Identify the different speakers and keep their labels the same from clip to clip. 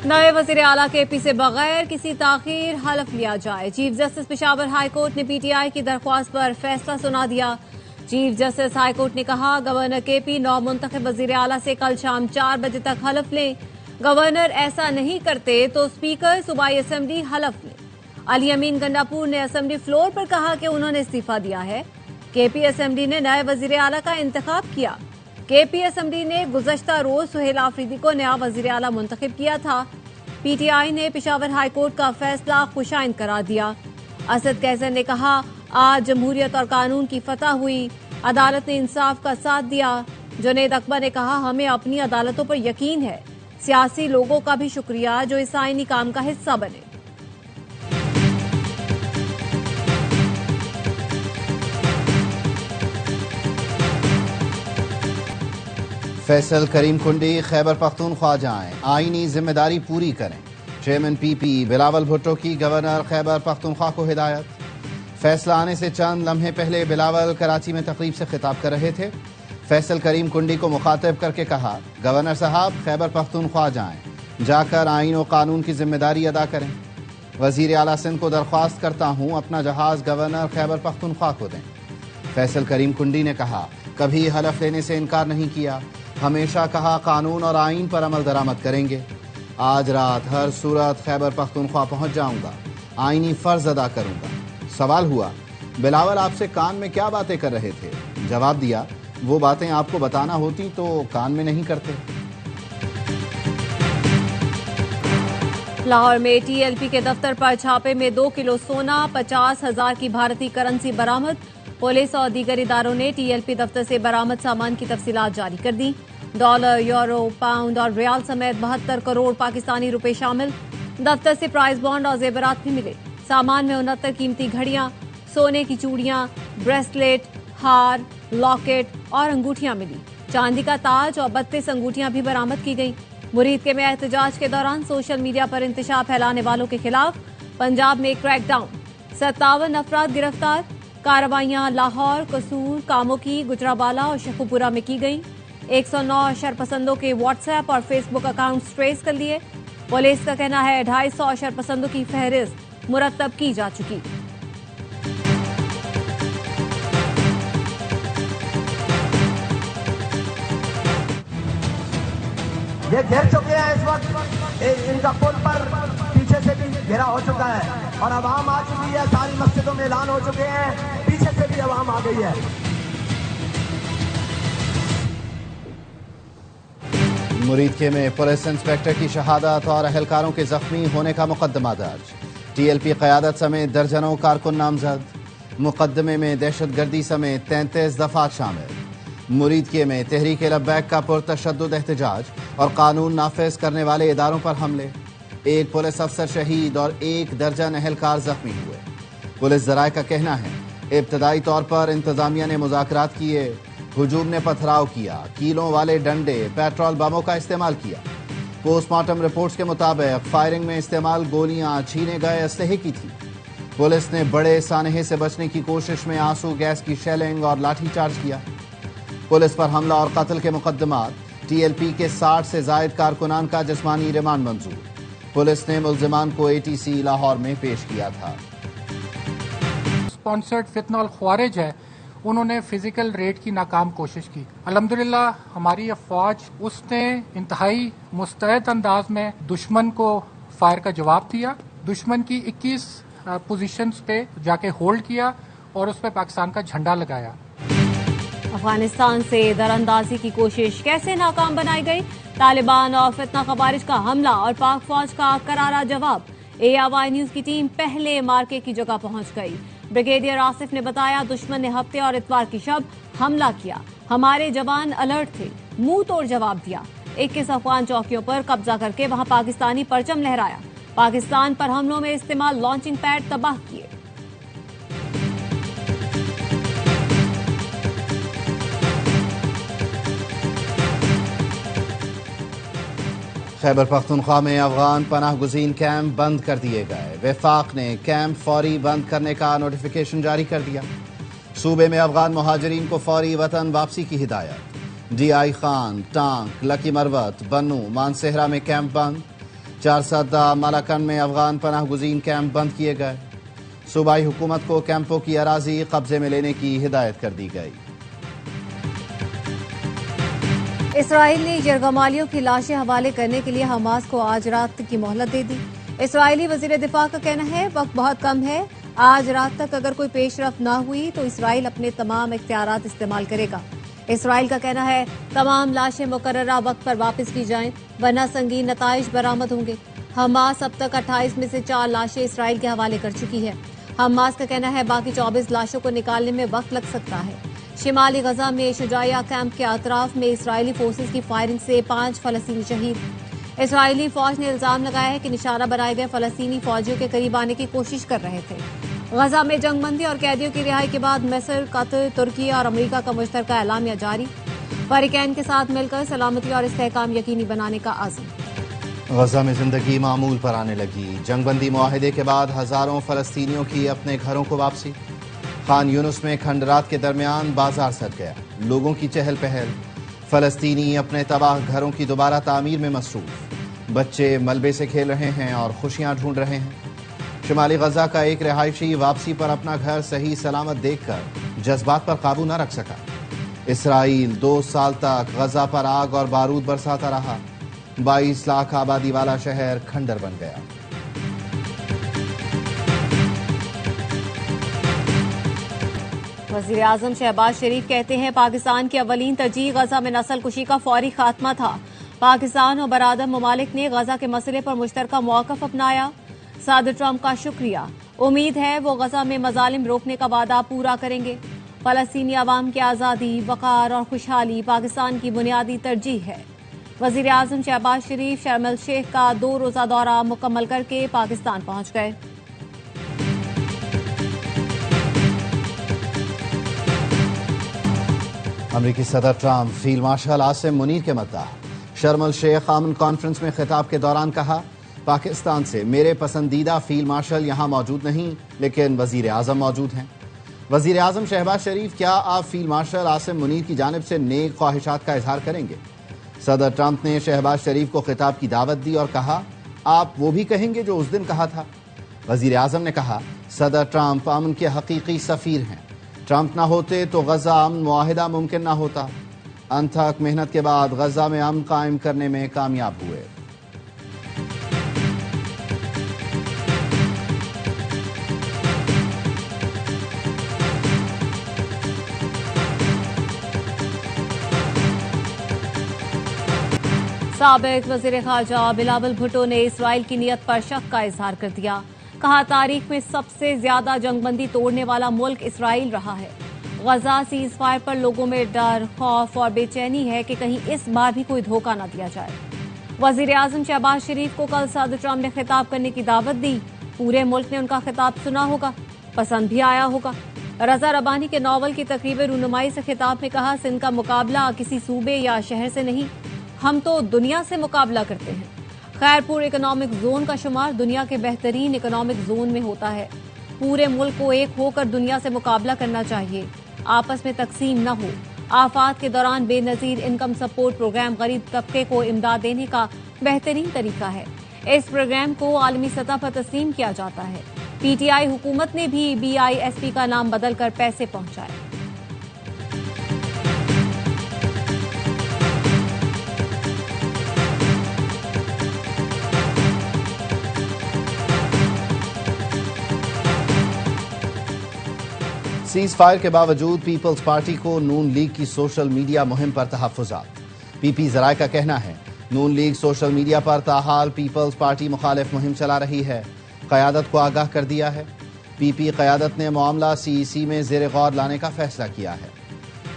Speaker 1: نئے وزیر اعلیٰ کے پی سے بغیر کسی تاخیر حلف لیا جائے۔ Chief justice Peshawar high court نے پی ٹی آئی کی درخواست پر فیصلہ سنا دیا۔ چیف جسٹس ہائی کورٹ نے کہا گورنر کے پی نو منتخب وزیر اعلیٰ سے کل شام 4 بجے تک حلف لیں۔ گورنر ایسا نہیں کرتے تو اسپیکر صوبائی اسمبلی حلف لیں۔ علی امین گنڈاپور نے اسمبلی فلور پر کہا کہ انہوں نے استعفیٰ دیا ہے۔ کے پی اسمبلی نے نئے وزیر اعلیٰ کا انتخاب کیا۔ کے پی اسمبلی نے گزشتہ روز سہیل آفریدی کو نیا وزیر اعلیٰ منتخب کیا تھا۔ پی ٹی آئی نے پشاور ہائی کورٹ کا فیصلہ خوشائند قرار دیا۔ اسد کیسر نے کہا آج جمہوریت اور قانون کی فتح ہوئی، عدالت نے انصاف کا ساتھ دیا۔ جنید اکبر نے کہا ہمیں اپنی عدالتوں پر یقین ہے، سیاسی لوگوں کا بھی شکریہ جو اس آئینی کام کا حصہ بنے۔
Speaker 2: فیصل کریم کنڈی خیبر پختونخوا جائیں، آئینی ذمہ داری پوری کریں۔ چیئرمین پی پی بلاول بھٹو کی گورنر خیبر پختونخوا کو ہدایت۔ فیصلہ آنے سے چند لمحے پہلے بلاول کراچی میں تقریب سے خطاب کر رہے تھے۔ فیصل کریم کنڈی کو مخاطب کر کے کہا گورنر صاحب خیبر پختونخوا جائیں، جا کر آئین و قانون کی ذمہ داری ادا کریں۔ وزیر اعلیٰ سندھ کو درخواست کرتا ہوں اپنا جہاز گورنر خیبر پختونخوا کو دیں۔ فیصل کریم کنڈی نے کہا کبھی حلف لینے سے انکار نہیں کیا، ہمیشہ کہا قانون اور آئین پر عمل درآمد کریں گے۔ آج رات ہر صورت خیبر پختونخوا پہنچ جاؤں گا، آئینی فرض ادا کروں گا۔ سوال ہوا بلاول آپ سے کان میں کیا باتیں کر رہے تھے؟ جواب دیا وہ باتیں آپ کو بتانا ہوتی تو کان میں نہیں کرتے۔
Speaker 1: لاہور میں ٹی ایل پی کے دفتر پر چھاپے میں 2 کلو سونا، 50,000 کی بھارتی کرنسی برآمد۔ پولیس اور دیگر اداروں نے ٹی ایل پی دفتر سے برآمد سامان کی تفصیلات جاری کر دی۔ ڈالر، یورو، پاؤنڈ اور ریال سمیت 72 کروڑ پاکستانی روپے شامل۔ دفتر سے پرائز بانڈ اور زیورات بھی ملے۔ سامان میں 69 قیمتی گھڑیاں، سونے کی چوڑیاں، بریسلیٹ، ہار، لاکٹ اور انگوٹھیاں ملی۔ چاندی کا تاج اور 32 انگوٹھیاں بھی برآمد کی گئیں۔ مرید کے میں احتجاج کے دوران سوشل میڈیا پر انتشار پھیلانے والوں کے خلاف پنجاب میں کریک ڈاؤن، 57 افراد گرفتار۔ کارروائیاں لاہور، قصور، کاموکی، گجرانوالہ اور شیخوپورہ میں کی گئیں۔ 109 شرپسندوں کے واٹس ایپ اور فیس بک اکاؤنٹس ٹریس کر لیے۔ پولیس کا کہنا ہے 250 شرپسندوں کی فہرست مرتب کی جا چکی۔
Speaker 3: یہ گھر چکے ہیں اس وقت، ان کا پل پر پیچھے سے بھی گھیرا ہو چکا ہے اور عوام آ چکی ہے، ساری مسجدوں میں اعلان ہو چکے ہیں، پیچھے سے بھی عوام آ گئی ہے۔
Speaker 2: مرید میں پولیس انسپکٹر کی شہادت اور اہلکاروں کے زخمی ہونے کا مقدمہ درج۔ ٹی ایل پی قیادت سمیت درجنوں کارکن نامزد۔ مقدمے میں دہشت گردی سمیت 33 دفعات شامل۔ مرید میں تحریک لبیک کا پرتشدد احتجاج اور قانون نافذ کرنے والے اداروں پر حملے۔ 1 پولیس افسر شہید اور 1 درجن اہلکار زخمی ہوئے۔ پولیس ذرائع کا کہنا ہے ابتدائی طور پر انتظامیہ نے مذاکرات کیے، ہجوم نے پتھراؤ کیا، کیلوں والے ڈنڈے، پیٹرول بموں کا استعمال کیا۔ پوسٹ مارٹم رپورٹس کے مطابق فائرنگ میں استعمال گولیاں چھینے گئے اسلحے کی تھی۔ پولیس نے بڑے سانحے سے بچنے کی کوشش میں آنسو گیس کی شیلنگ اور لاٹھی چارج کیا۔ پولیس پر حملہ اور قتل کے مقدمات۔ ٹی ایل پی کے 60 سے زائد کارکنان کا جسمانی ریمانڈ منظور۔ پولیس نے ملزمان کو اے ٹی سی لاہور میں پیش کیا تھا۔
Speaker 4: اسپانسرڈ فتنہ الخوارج ہے، انہوں نے فزیکل ریڈ کی ناکام کوشش کی۔ الحمدللہ ہماری افواج اس نے انتہائی مستعد انداز میں دشمن کو فائر کا جواب دیا، دشمن کی 21 پوزیشنز پہ جا کے ہولڈ کیا اور اس پہ پاکستان کا جھنڈا لگایا۔
Speaker 1: افغانستان سے دراندازی کی کوشش کیسے ناکام بنائی گئی؟ طالبان اور فتنہ خوارج کا حملہ اور پاک فوج کا کرارا جواب۔ ARY نیوز کی ٹیم پہلے مارکے کی جگہ پہنچ گئی۔ بریگیڈیئر آصف نے بتایا دشمن نے ہفتے اور اتوار کی شب حملہ کیا، ہمارے جوان الرٹ تھے، منہ توڑ جواب دیا۔ 21 افغان چوکیوں پر قبضہ کر کے وہاں پاکستانی پرچم لہرایا۔ پاکستان پر حملوں میں استعمال لانچنگ پیڈ تباہ کیے۔
Speaker 2: خیبر پختونخوا میں افغان پناہ گزین کیمپ بند کر دیے گئے۔ وفاق نے کیمپ فوری بند کرنے کا نوٹیفیکیشن جاری کر دیا۔ صوبے میں افغان مہاجرین کو فوری وطن واپسی کی ہدایت۔ ڈی آئی خان، ٹانک، لکی مروت، بنو، مانسہرہ میں کیمپ بند۔ 400 مالاکن میں افغان پناہ گزین کیمپ بند کیے گئے. صوبائی حکومت کو کیمپوں کی اراضی قبضے میں لینے کی ہدایت کر دی گئی.
Speaker 1: اسرائیل نے یرغمالیوں کی لاشیں حوالے کرنے کے لیے حماس کو آج رات کی مہلت دے دی. اسرائیلی وزیر دفاع کا کہنا ہے وقت بہت کم ہے. آج رات تک اگر کوئی پیش رفت نہ ہوئی تو اسرائیل اپنے تمام اختیارات استعمال کرے گا. اسرائیل کا کہنا ہے تمام لاشیں مقررہ وقت پر واپس کی جائیں ورنہ سنگین نتائج برآمد ہوں گے. حماس اب تک 28 میں سے 4 لاشیں اسرائیل کے حوالے کر چکی ہے. حماس کا کہنا ہے باقی 24 لاشوں کو نکالنے میں وقت لگ سکتا ہے. شمالی غزہ میں شجاعیہ کیمپ کے اطراف میں اسرائیلی فورسز کی فائرنگ سے 5 فلسطینی شہید. اسرائیلی فوج نے الزام لگایا ہے کہ نشانہ بنائے گئے فلسطینی فوجیوں کے قریب آنے کی کوشش کر رہے تھے. غزہ میں جنگ بندی اور قیدیوں کی رہائی کے بعد مصر، قطر، ترکی اور امریکہ کا مشترکہ اعلامیہ جاری. فریقین کے ساتھ مل کر سلامتی اور استحکام یقینی بنانے کا عزم.
Speaker 2: غزہ میں زندگی معمول پر آنے لگی. جنگ بندی معاہدے کے بعد ہزاروں فلسطینیوں کی اپنے گھروں کو واپسی. خان یونس میں کھنڈرات کے درمیان بازار سج گیا. لوگوں کی چہل پہل. فلسطینی اپنے تباہ گھروں کی دوبارہ تعمیر میں مصروف. بچے ملبے سے کھیل رہے ہیں اور خوشیاں ڈھونڈ رہے ہیں. شمالی غزہ کا ایک رہائشی واپسی پر اپنا گھر صحیح سلامت دیکھ کر جذبات پر قابو نہ رکھ سکا. اسرائیل 2 سال تک غزہ پر آگ اور بارود برساتا رہا. 22 لاکھ آبادی والا شہر کھنڈر بن گیا.
Speaker 1: وزیر اعظم شہباز شریف کہتے ہیں پاکستان کی اولین ترجیح غزہ میں نسل کشی کا فوری خاتمہ تھا. پاکستان اور برادر ممالک نے غزہ کے مسئلے پر مشترکہ موقف اپنایا. صدر ٹرمپ کا شکریہ. امید ہے وہ غزہ میں مظالم روکنے کا وعدہ پورا کریں گے. فلسطینی عوام کی آزادی، وقار اور خوشحالی پاکستان کی بنیادی ترجیح ہے. وزیر اعظم شہباز شریف شرم الشیخ کا 2 روزہ دورہ مکمل کر کے پاکستان پہنچ گئے.
Speaker 2: امریکی صدر Trump field marshal Asim Munir کے مداح. شرم الشیخ امن کانفرنس میں خطاب کے دوران کہا پاکستان سے میرے پسندیدہ فیلڈ مارشل یہاں موجود نہیں لیکن وزیر اعظم موجود ہیں. وزیر اعظم شہباز شریف کیا آپ فیلڈ مارشل عاصم منیر کی جانب سے نیک خواہشات کا اظہار کریں گے؟ صدر ٹرمپ نے شہباز شریف کو خطاب کی دعوت دی اور کہا آپ وہ بھی کہیں گے جو اس دن کہا تھا. وزیر اعظم نے کہا صدر ٹرمپ امن کے حقیقی سفیر ہیں. ٹرمپ نہ ہوتے تو غزہ امن معاہدہ ممکن نہ ہوتا. انتھک محنت کے بعد غزہ میں امن قائم کرنے میں کامیاب ہوئے.
Speaker 1: سابق وزیر خارجہ بلاول بھٹو نے اسرائیل کی نیت پر شک کا اظہار کر دیا. کہا تاریخ میں سب سے زیادہ جنگ بندی توڑنے والا ملک اسرائیل رہا ہے. غزہ سیز فائر پر لوگوں میں ڈر، خوف اور بے چینی ہے کہ کہیں اس بار بھی کوئی دھوکہ نہ دیا جائے. وزیر اعظم شہباز شریف کو کل صدر ٹرمپ نے خطاب کرنے کی دعوت دی. پورے ملک نے ان کا خطاب سنا ہوگا، پسند بھی آیا ہوگا. رضا ربانی کے ناول کی تقریب رونمائی سے خطاب میں کہا سندھ کا مقابلہ کسی صوبے یا شہر سے نہیں، ہم تو دنیا سے مقابلہ کرتے ہیں. خیرپور اکنامک زون کا شمار دنیا کے بہترین اکنامک زون میں ہوتا ہے. پورے ملک کو ایک ہو کر دنیا سے مقابلہ کرنا چاہیے، آپس میں تقسیم نہ ہو. آفات کے دوران بے نظیر انکم سپورٹ پروگرام غریب طبقے کو امداد دینے کا بہترین طریقہ ہے. اس پروگرام کو عالمی سطح پر تسلیم کیا جاتا ہے. پی ٹی آئی حکومت نے بھی BISP کا نام بدل کر پیسے پہنچائے.
Speaker 2: سیز فائر کے باوجود پیپلز پارٹی کو نون لیگ کی سوشل میڈیا مہم پر تحفظات. پی پی ذرائع کا کہنا ہے نون لیگ سوشل میڈیا پر تاحال پیپلز پارٹی مخالف مہم چلا رہی ہے. قیادت کو آگاہ کر دیا ہے. پی پی قیادت نے معاملہ CEC میں زیر غور لانے کا فیصلہ کیا ہے.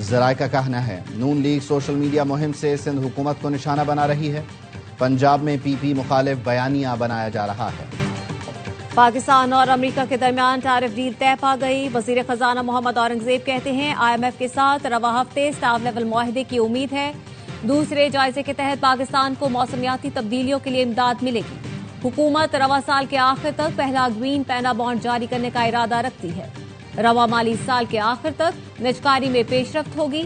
Speaker 2: ذرائع کا کہنا ہے نون لیگ سوشل میڈیا مہم سے سندھ حکومت کو نشانہ بنا رہی ہے. پنجاب میں پی پی مخالف بیانیہ بنایا جا رہا ہے.
Speaker 1: پاکستان اور امریکہ کے درمیان ٹیرف ڈیل طے پا گئی. وزیر خزانہ محمد اورنگزیب کہتے ہیں IMF کے ساتھ رواں ہفتے اسٹاف لیول معاہدے کی امید ہے. دوسرے جائزے کے تحت پاکستان کو موسمیاتی تبدیلیوں کے لیے امداد ملے گی. حکومت رواں سال کے آخر تک پہلا گرین پینا بانڈ جاری کرنے کا ارادہ رکھتی ہے. رواں مالی سال کے آخر تک نجکاری میں پیش رفت ہوگی.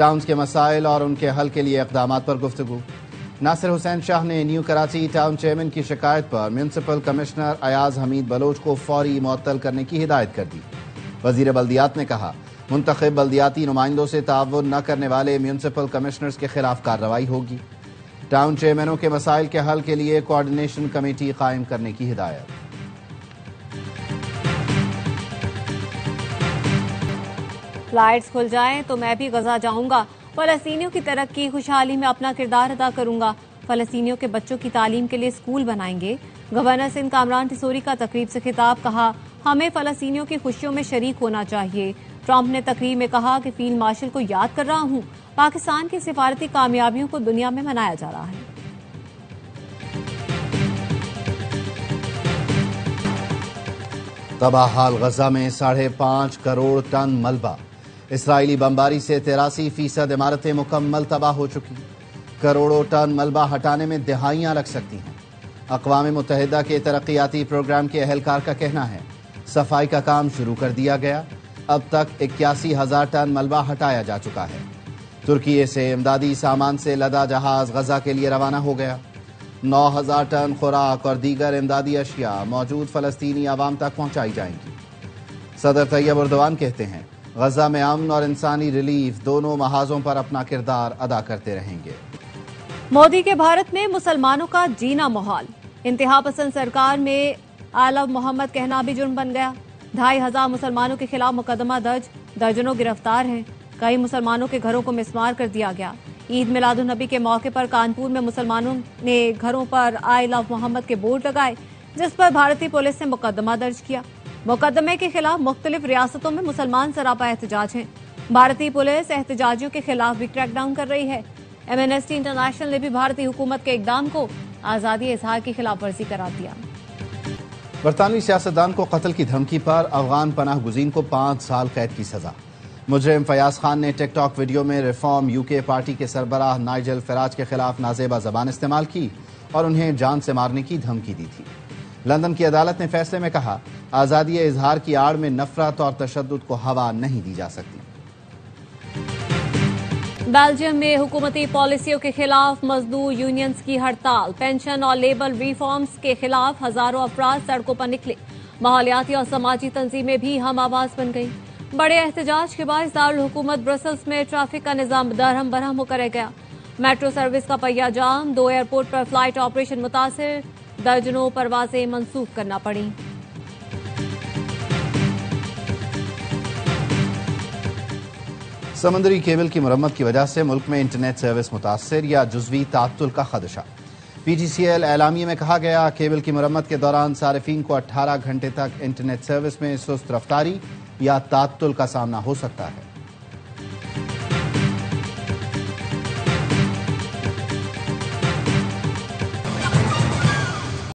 Speaker 2: ٹاؤنز کے مسائل اور ان کے حل کے لیے اقدامات پر گفتگو۔ ناصر حسین شاہ نے نیو کراچی ٹاؤن چیئرمین کی شکایت پر میونسپل کمشنر ایاز حمید بلوچ کو فوری معطل کرنے کی ہدایت کر دی۔ وزیر بلدیات نے کہا منتخب بلدیاتی نمائندوں سے تعاون نہ کرنے والے میونسپل کمشنرز کے خلاف کارروائی ہوگی۔ ٹاؤن چیئرمینوں کے مسائل کے حل کے لیے کوارڈینیشن کمیٹی قائم کرنے کی ہدایت۔
Speaker 1: فلائٹس کھل جائیں تو میں بھی غزہ جاؤں گا، فلسطینیوں کی ترقی خوشحالی میں اپنا کردار ادا کروں گا، فلسطینیوں کے بچوں کی تعلیم کے لیے اسکول بنائیں گے۔ گورنر سندھ کامران ٹھسوری کا تقریب سے خطاب، کہا ہمیں فلسطینیوں کی خوشیوں میں شریک ہونا چاہیے۔ ٹرمپ نے تقریب میں کہا کہ فیلڈ مارشل کو یاد کر رہا ہوں، پاکستان کی سفارتی کامیابیوں کو دنیا میں منایا جا رہا ہے۔
Speaker 2: تباہ حال غزہ میں 5.5 کروڑ ٹن ملبہ۔ اسرائیلی بمباری سے 83% عمارتیں مکمل تباہ ہو چکی۔ کروڑوں ٹن ملبہ ہٹانے میں دہائیاں لگ سکتی ہیں۔ اقوام متحدہ کے ترقیاتی پروگرام کے اہلکار کا کہنا ہے صفائی کا کام شروع کر دیا گیا، اب تک 81,000 ٹن ملبہ ہٹایا جا چکا ہے۔ ترکی سے امدادی سامان سے لدا جہاز غزہ کے لیے روانہ ہو گیا۔ 9,000 ٹن خوراک اور دیگر امدادی اشیاء موجود فلسطینی عوام تک پہنچائی جائیں گی۔ صدر طیب اردوان کہتے ہیں غزہ میں امن اور انسانی ریلیف دونوں محاذوں پر اپنا کردار ادا کرتے رہیں گے۔
Speaker 1: مودی کے بھارت میں مسلمانوں کا جینا محال، انتہا پسند سرکار میں آل آف محمد کہنا بھی جرم بن گیا۔ 2,500 مسلمانوں کے خلاف مقدمہ درج، درجنوں گرفتار ہیں۔ کئی مسلمانوں کے گھروں کو مسمار کر دیا گیا۔ عید میلاد النبی کے موقع پر کانپور میں مسلمانوں نے گھروں پر آل آف محمد کے بورڈ لگائے، جس پر بھارتی پولیس نے مقدمہ درج کیا۔ مقدمے کے خلاف مختلف ریاستوں میں مسلمان سراپا احتجاج ہیں۔ بھارتی پولیس احتجاجیوں کے خلاف بھی کریک ڈاؤن کر رہی ہے۔ ایمنسٹی انٹرنیشنل نے بھی بھارتی حکومت کے اقدام کو آزادی اظہار کی خلاف ورزی قرار دیا۔
Speaker 2: برطانوی سیاستدان کو قتل کی دھمکی پر افغان پناہ گزین کو 5 سال قید کی سزا۔ مجرم فیاض خان نے ٹک ٹاک ویڈیو میں ریفارم UK پارٹی کے سربراہ نائجل فراج کے خلاف نازیبا زبان استعمال کی اور انہیں جان سے مارنے کی دھمکی دی تھی۔ لندن کی عدالت نے فیصلے میں کہا آزادی اظہار کی آڑ میں نفرت اور تشدد کو ہوا نہیں دی جا سکتی۔
Speaker 1: بیلجیم میں حکومتی پالیسیوں کے خلاف مزدور یونینز کی ہڑتال، پینشن اور لیبر ریفارمز کے خلاف ہزاروں افراد سڑکوں پر نکلے۔ ماحولیاتی اور سماجی تنظیمیں بھی ہم آواز بن گئی۔ بڑے احتجاج کے باعث دارالحکومت برسلز میں ٹریفک کا نظام درہم برہم ہو کر گیا۔ میٹرو سروس کا پہیہ جام، 2 ایئرپورٹ پر فلائٹ آپریشن متاثر، درجنوں پروازیں منسوخ کرنا پڑیں۔
Speaker 2: سمندری کیبل کی مرمت کی وجہ سے ملک میں انٹرنیٹ سروس متاثر یا جزوی تعطل کا خدشہ۔ PGCL اعلامیے میں کہا گیا کیبل کی مرمت کے دوران صارفین کو 18 گھنٹے تک انٹرنیٹ سروس میں سست رفتاری یا تعطل کا سامنا ہو سکتا ہے۔